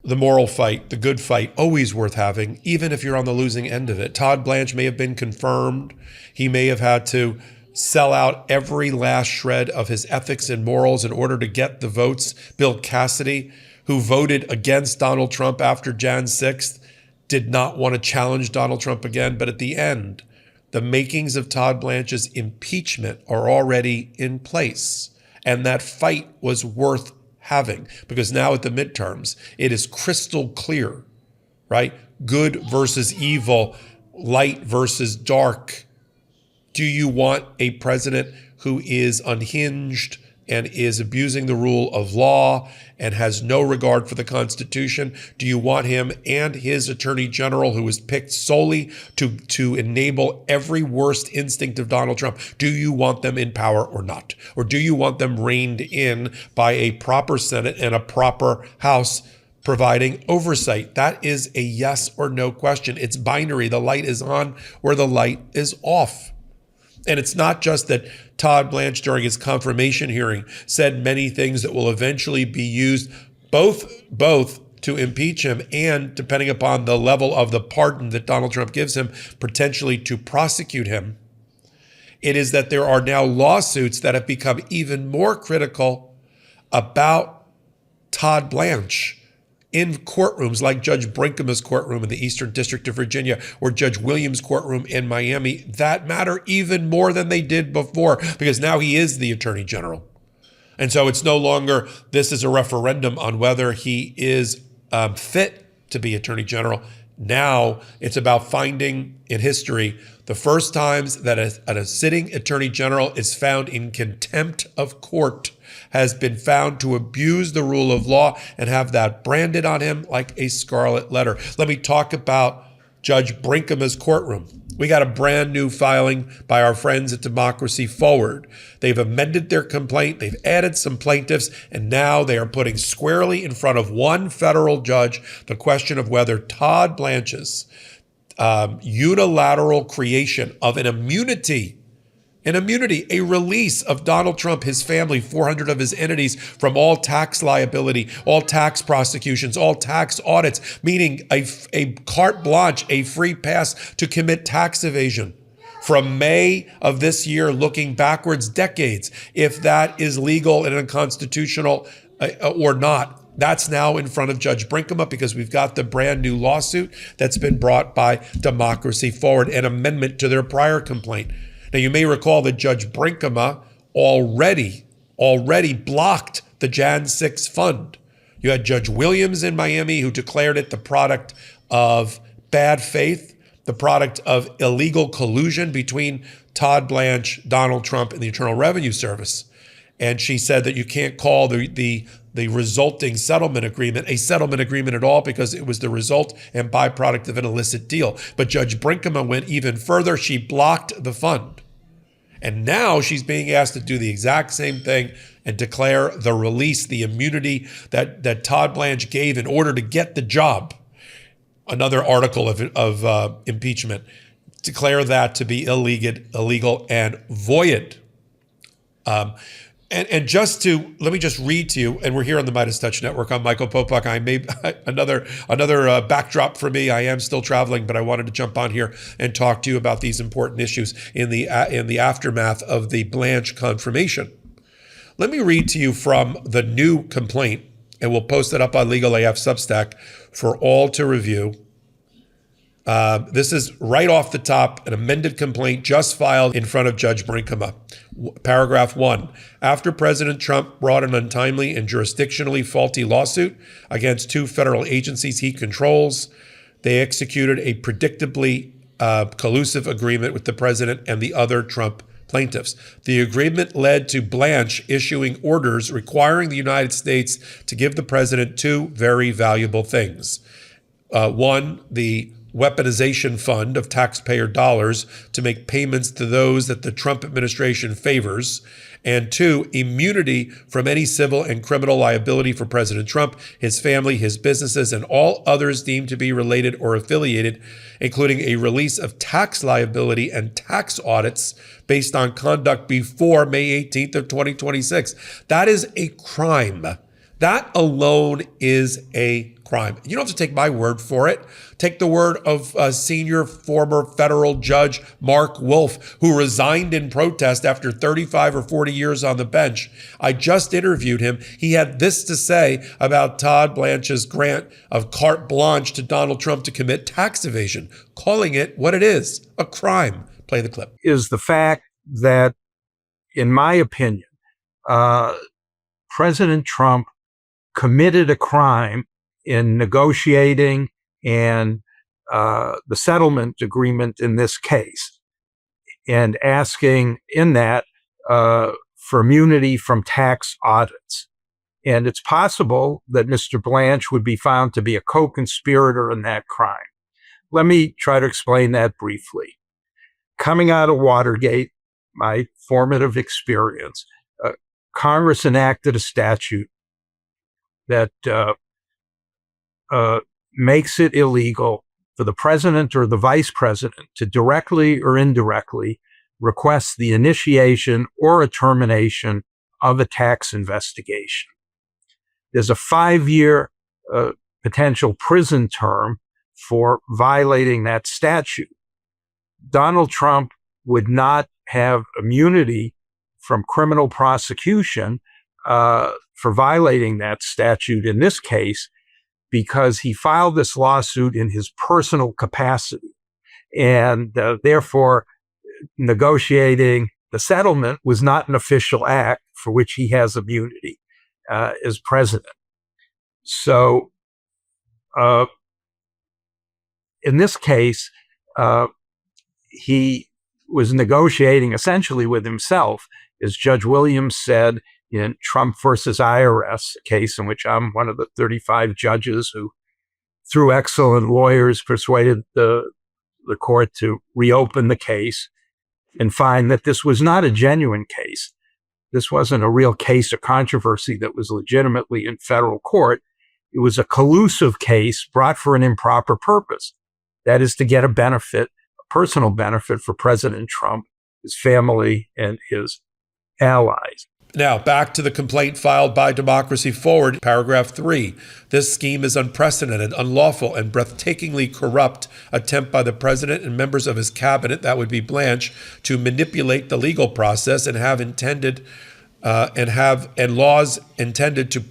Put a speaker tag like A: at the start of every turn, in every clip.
A: the moral fight, the good fight, always worth having, even if you're on the losing end of it. Todd Blanche may have been confirmed. He may have had to sell out every last shred of his ethics and morals in order to get the votes. Bill Cassidy, who voted against Donald Trump after Jan 6th, did not want to challenge Donald Trump again. But at the end, the makings of Todd Blanche's impeachment are already in place. And that fight was worth having, because now at the midterms, it is crystal clear, right? Good versus evil, light versus dark. Do you want a president who is unhinged and is abusing the rule of law and has no regard for the Constitution? Do you want him and his attorney general, who was picked solely to enable every worst instinct of Donald Trump? Do you want them in power or not? Or do you want them reined in by a proper Senate and a proper House providing oversight? That is a yes or no question. It's binary. The light is on or the light is off. And it's not just that Todd Blanche, during his confirmation hearing, said many things that will eventually be used both to impeach him and, depending upon the level of the pardon that Donald Trump gives him, potentially to prosecute him. It is that there are now lawsuits that have become even more critical about Todd Blanche in courtrooms like Judge Brinkema's courtroom in the Eastern District of Virginia or Judge Williams' courtroom in Miami, that matter even more than they did before, because now he is the Attorney General. And so it's no longer, this is a referendum on whether he is fit to be Attorney General. Now it's about finding in history the first times that a sitting Attorney General is found in contempt of court, has been found to abuse the rule of law and have that branded on him like a scarlet letter. Let me talk about Judge Brinkema's courtroom. We got a brand new filing by our friends at Democracy Forward. They've amended their complaint, they've added some plaintiffs, and now they are putting squarely in front of one federal judge the question of whether Todd Blanche's unilateral creation of an immunity, a release of Donald Trump, his family, 400 of his entities from all tax liability, all tax prosecutions, all tax audits, meaning a carte blanche, a free pass to commit tax evasion from May of this year, looking backwards decades, if that is legal and unconstitutional or not. That's now in front of Judge Brinkema because we've got the brand new lawsuit that's been brought by Democracy Forward, an amendment to their prior complaint. Now, you may recall that Judge Brinkema already blocked the Jan 6 fund. You had Judge Williams in Miami who declared it the product of bad faith, the product of illegal collusion between Todd Blanche, Donald Trump, and the Internal Revenue Service. And she said that you can't call the resulting settlement agreement a settlement agreement at all because it was the result and byproduct of an illicit deal. But Judge Brinkema went even further. She blocked the fund. And now she's being asked to do the exact same thing and declare the release, the immunity that Todd Blanche gave in order to get the job. Another article of impeachment. Declare that to be illegal and void. And just to, let me just read to you, and we're here on the MeidasTouch Network. I'm Michael Popok. I made another backdrop for me. I am still traveling, but I wanted to jump on here and talk to you about these important issues in the aftermath of the Blanche confirmation. Let me read to you from the new complaint, and we'll post it up on Legal AF Substack for all to review. This is right off the top, an amended complaint just filed in front of Judge Brinkema. Paragraph 1, after President Trump brought an untimely and jurisdictionally faulty lawsuit against two federal agencies he controls, they executed a predictably collusive agreement with the president and the other Trump plaintiffs. The agreement led to Blanche issuing orders requiring the United States to give the president two very valuable things. One, the weaponization fund of taxpayer dollars to make payments to those that the Trump administration favors, and two, immunity from any civil and criminal liability for President Trump, his family, his businesses, and all others deemed to be related or affiliated, including a release of tax liability and tax audits based on conduct before May 18th of 2026. That is a crime. That alone is a crime. You don't have to take my word for it. Take the word of senior former federal judge Mark Wolf, who resigned in protest after 35 or 40 years on the bench. I just interviewed him. He had this to say about Todd Blanche's grant of carte blanche to Donald Trump to commit tax evasion, calling it what it is, a crime. Play the clip.
B: Is the fact that, in my opinion, President Trump committed a crime in negotiating and the settlement agreement in this case, and asking in that for immunity from tax audits. And it's possible that Mr. Blanche would be found to be a co-conspirator in that crime. Let me try to explain that briefly. Coming out of Watergate, my formative experience, Congress enacted a statute that makes it illegal for the president or the vice president to directly or indirectly request the initiation or a termination of a tax investigation. There's a 5-year potential prison term for violating that statute. Donald Trump would not have immunity from criminal prosecution for violating that statute in this case, because he filed this lawsuit in his personal capacity. And therefore, negotiating the settlement was not an official act for which he has immunity as president. So in this case, he was negotiating essentially with himself, as Judge Williams said in Trump versus IRS, a case in which I'm one of the 35 judges who, through excellent lawyers, persuaded the court to reopen the case and find that this was not a genuine case. This wasn't a real case of controversy that was legitimately in federal court. It was a collusive case brought for an improper purpose. That is to get a benefit, a personal benefit for President Trump, his family, and his allies.
A: Now, back to the complaint filed by Democracy Forward, paragraph 3. This scheme is unprecedented, unlawful, and breathtakingly corrupt attempt by the president and members of his cabinet, that would be Blanche, to manipulate the legal process and laws intended to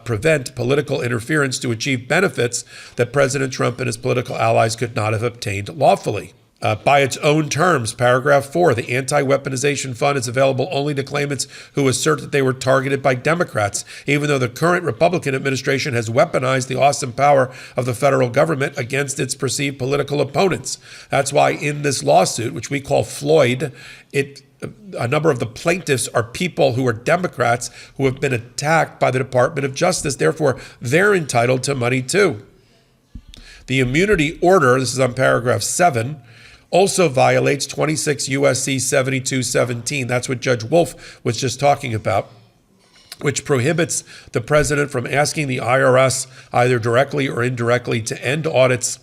A: prevent political interference to achieve benefits that President Trump and his political allies could not have obtained lawfully. By its own terms, paragraph 4, the anti-weaponization fund is available only to claimants who assert that they were targeted by Democrats, even though the current Republican administration has weaponized the awesome power of the federal government against its perceived political opponents. That's why in this lawsuit, which we call Floyd, a number of the plaintiffs are people who are Democrats who have been attacked by the Department of Justice. Therefore, they're entitled to money too. The immunity order, this is on paragraph 7, also violates 26 U.S.C. 7217. That's what Judge Wolf was just talking about, which prohibits the president from asking the IRS either directly or indirectly to end audits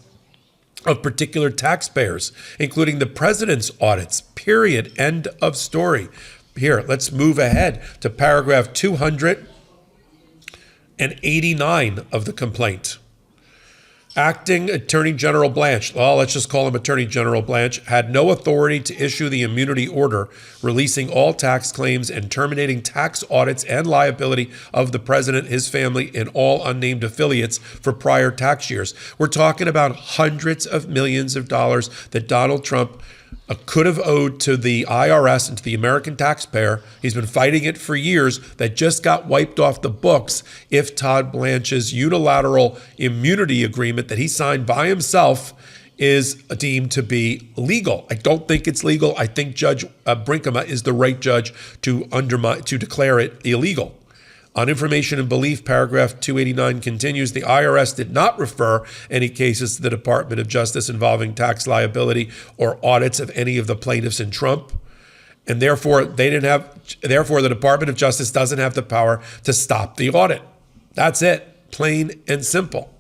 A: of particular taxpayers, including the president's audits, period, end of story. Here, let's move ahead to paragraph 289 of the complaint. Acting Attorney General Blanche, well, let's just call him Attorney General Blanche, had no authority to issue the immunity order, releasing all tax claims and terminating tax audits and liability of the president, his family, and all unnamed affiliates for prior tax years. We're talking about hundreds of millions of dollars that Donald Trump could have owed to the IRS and to the American taxpayer. He's been fighting it for years. That just got wiped off the books if Todd Blanche's unilateral immunity agreement that he signed by himself is deemed to be legal. I don't think it's legal. I think Judge Brinkema is the right judge to declare it illegal. On information and belief, paragraph 289 continues, the IRS did not refer any cases to the Department of Justice involving tax liability or audits of any of the plaintiffs in Trump. And therefore, the Department of Justice doesn't have the power to stop the audit. That's it, plain and simple.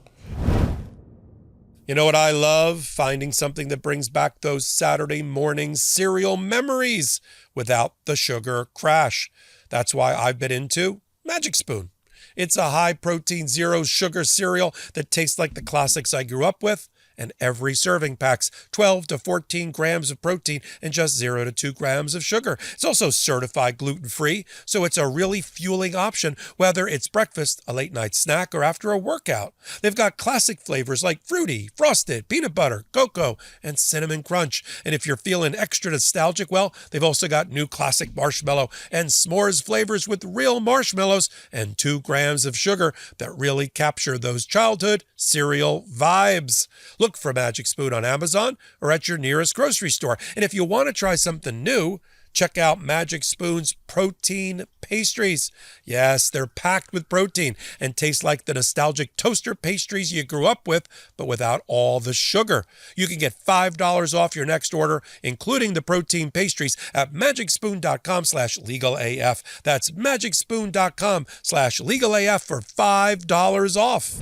A: You know what I love? Finding something that brings back those Saturday morning cereal memories without the sugar crash. That's why I've been into Magic Spoon. It's a high-protein, zero-sugar cereal that tastes like the classics I grew up with. And every serving packs 12 to 14 grams of protein and just 0 to 2 grams of sugar. It's also certified gluten-free, so it's a really fueling option, whether it's breakfast, a late-night snack, or after a workout. They've got classic flavors like fruity, frosted, peanut butter, cocoa, and cinnamon crunch. And if you're feeling extra nostalgic, well, they've also got new classic marshmallow and s'mores flavors with real marshmallows and 2 grams of sugar that really capture those childhood cereal vibes. Look for Magic Spoon on Amazon or at your nearest grocery store. And if you want to try something new, check out Magic Spoon's protein pastries. Yes, they're packed with protein and taste like the nostalgic toaster pastries you grew up with, but without all the sugar. You can get $5 off your next order, including the protein pastries, at magicspoon.com/legalaf. That's magicspoon.com/legalaf for $5 off.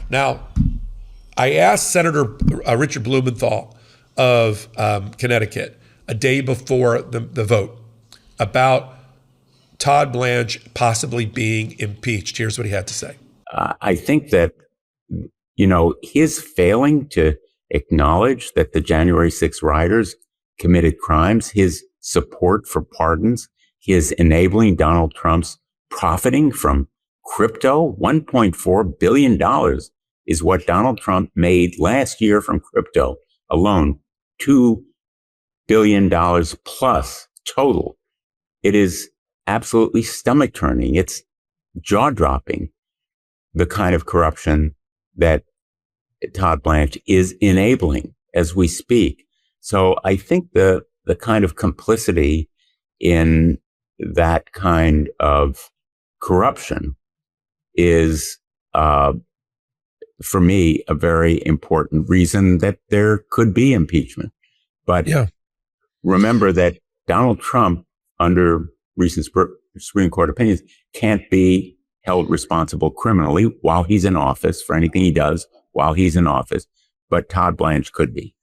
A: Now, I asked Senator Richard Blumenthal of Connecticut a day before the vote about Todd Blanche possibly being impeached. Here's what he had to say.
C: I think that, his failing to acknowledge that the January 6 rioters committed crimes, his support for pardons, his enabling Donald Trump's profiting from crypto, $1.4 billion is what Donald Trump made last year from crypto alone, $2 billion plus total. It is absolutely stomach turning. It's jaw dropping, the kind of corruption that Todd Blanche is enabling as we speak. So I think the kind of complicity in that kind of corruption is, for me, a very important reason that there could be impeachment. But remember that Donald Trump, under recent Supreme Court opinions, can't be held responsible criminally while he's in office for anything he does while he's in office. But Todd Blanche could be.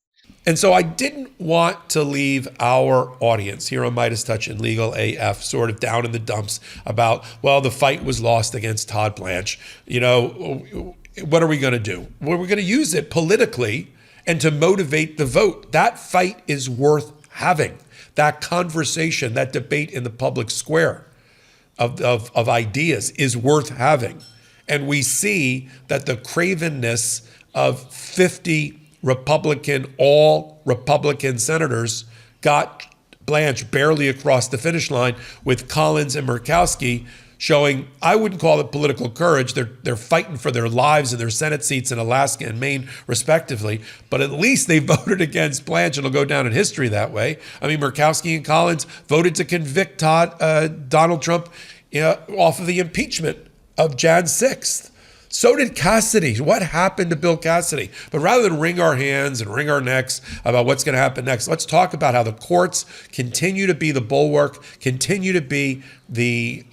A: And so I didn't want to leave our audience here on MeidasTouch and Legal AF sort of down in the dumps about, well, the fight was lost against Todd Blanche. What are we going to do? Well, we're going to use it politically and to motivate the vote. That fight is worth having. That conversation, that debate in the public square of ideas is worth having. And we see that the cravenness of 50 all Republican senators got Blanche barely across the finish line, with Collins and Murkowski showing, I wouldn't call it political courage. They're fighting for their lives and their Senate seats in Alaska and Maine, respectively. But at least they voted against Blanche. It'll go down in history that way. I mean, Murkowski and Collins voted to convict Donald Trump off of the impeachment of Jan 6th. So did Cassidy. What happened to Bill Cassidy? But rather than wring our hands and wring our necks about what's going to happen next, let's talk about how the courts continue to be the bulwark, continue to be the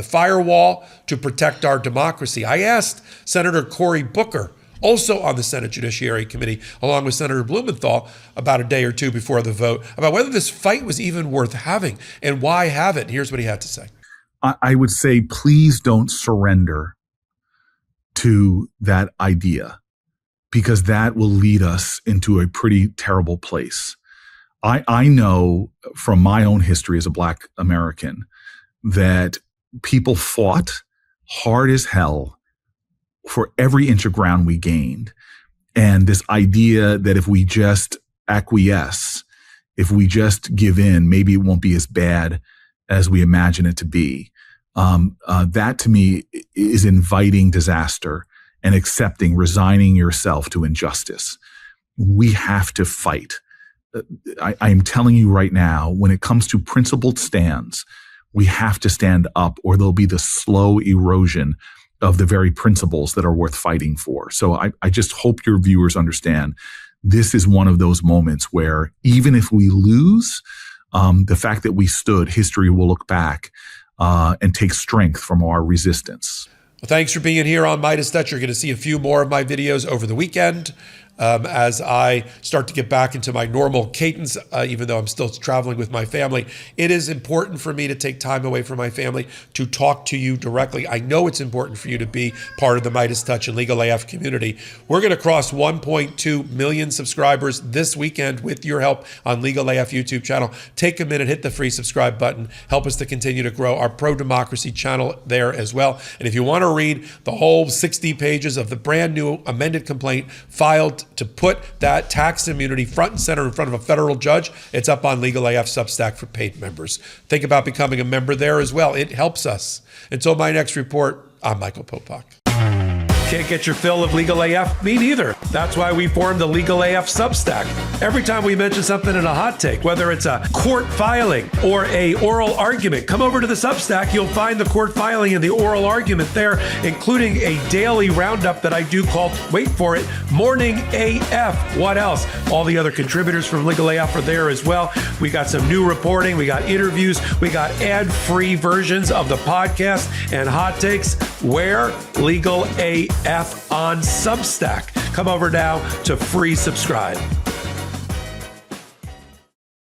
A: firewall to protect our democracy. I asked Senator Cory Booker, also on the Senate Judiciary Committee, along with Senator Blumenthal, about a day or two before the vote, about whether this fight was even worth having and why have it. And here's what he had to say.
D: I would say, please don't surrender to that idea, because that will lead us into a pretty terrible place. I know from my own history as a Black American that people fought hard as hell for every inch of ground we gained. And this idea that if we just acquiesce, if we just give in, maybe it won't be as bad as we imagine it to be. That to me is inviting disaster and resigning yourself to injustice. We have to fight. I'm telling you right now, when it comes to principled stands, we have to stand up, or there'll be the slow erosion of the very principles that are worth fighting for. So I just hope your viewers understand this is one of those moments where even if we lose, the fact that we stood, history will look back and take strength from our resistance.
A: Well, thanks for being here on MeidasTouch. You're going to see a few more of my videos over the weekend. as I start to get back into my normal cadence, even though I'm still traveling with my family. It is important for me to take time away from my family to talk to you directly. I know it's important for you to be part of the MeidasTouch and Legal AF community. We're going to cross 1.2 million subscribers this weekend with your help on Legal AF YouTube channel. Take a minute, hit the free subscribe button. Help us to continue to grow our pro-democracy channel there as well. And if you want to read the whole 60 pages of the brand new amended complaint filed to put that tax immunity front and center in front of a federal judge, it's up on Legal AF Substack for paid members. Think about becoming a member there as well. It helps us. Until my next report, I'm Michael Popok. Can't get your fill of Legal AF? Me neither. That's why we formed the Legal AF Substack. Every time we mention something in a hot take, whether it's a court filing or a oral argument, come over to the Substack. You'll find the court filing and the oral argument there, including a daily roundup that I do called, wait for it, Morning AF. What else? All the other contributors from Legal AF are there as well. We got some new reporting. We got interviews. We got ad-free versions of the podcast and hot takes. Where? Legal AF on Substack. Come over now to free subscribe.